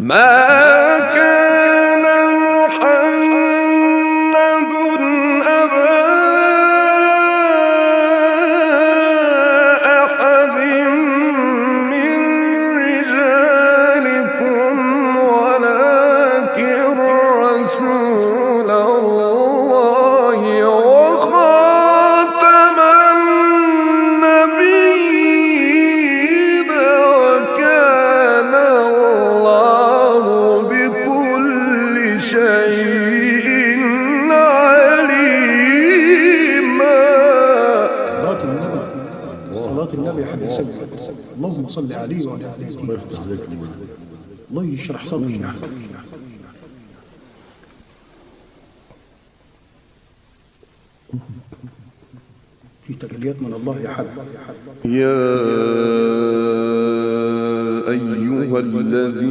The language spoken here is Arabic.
ما كان محمد أبا أحد من رجالكم ولكن رسول الله وخاتم النبيين وكان الله بكل شيء عليما. صلاة النبي حد يسجد. اللهم صل عليه وعلى آله. الله يشرح صدرك. في تجليات من الله يا حد. يا أيها الذين